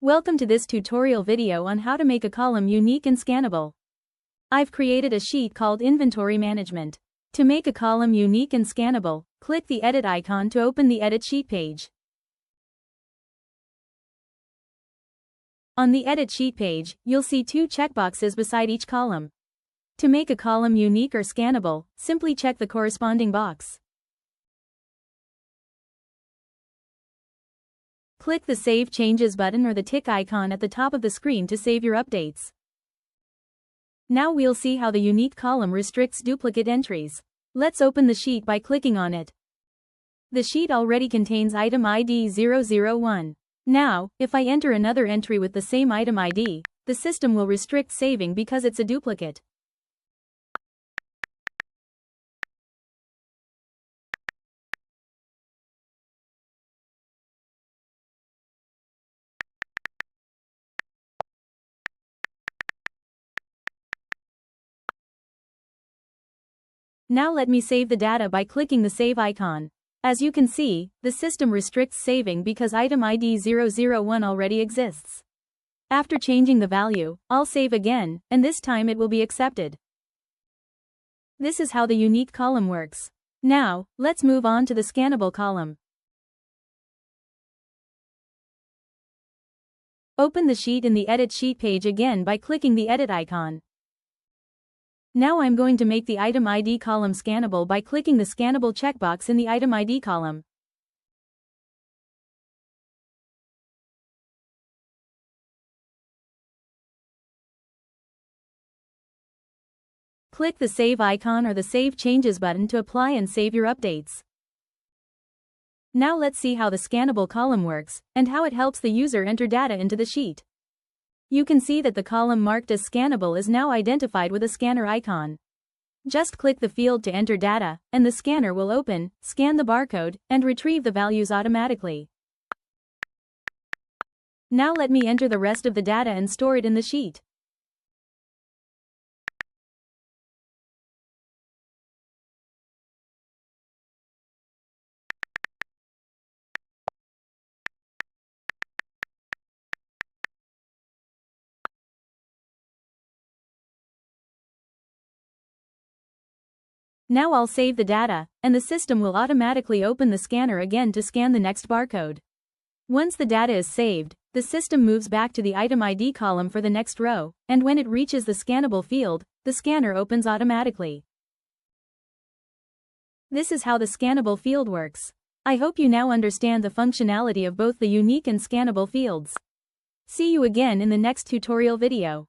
Welcome to this tutorial video on how to make a column unique and scannable. I've created a sheet called Inventory Management. To make a column unique and scannable, click the Edit icon to open the Edit Sheet page. On the Edit Sheet page, you'll see two checkboxes beside each column. To make a column unique or scannable, simply check the corresponding box. Click the Save Changes button or the tick icon at the top of the screen to save your updates. Now we'll see how the unique column restricts duplicate entries. Let's open the sheet by clicking on it. The sheet already contains item ID 001. Now, if I enter another entry with the same item ID, the system will restrict saving because it's a duplicate. Now let me save the data by clicking the Save icon. As you can see, the system restricts saving because item ID 001 already exists. After changing the value, I'll save again, and this time it will be accepted. This is how the unique column works. Now, let's move on to the scannable column. Open the sheet in the Edit Sheet page again by clicking the Edit icon. Now I'm going to make the item ID column scannable by clicking the Scannable checkbox in the item ID column. Click the Save icon or the Save Changes button to apply and save your updates. Now let's see how the scannable column works, and how it helps the user enter data into the sheet. You can see that the column marked as scannable is now identified with a scanner icon. Just click the field to enter data, and the scanner will open, scan the barcode, and retrieve the values automatically. Now let me enter the rest of the data and store it in the sheet. Now I'll save the data, and the system will automatically open the scanner again to scan the next barcode. Once the data is saved, the system moves back to the item ID column for the next row, and when it reaches the scannable field, the scanner opens automatically. This is how the scannable field works. I hope you now understand the functionality of both the unique and scannable fields. See you again in the next tutorial video.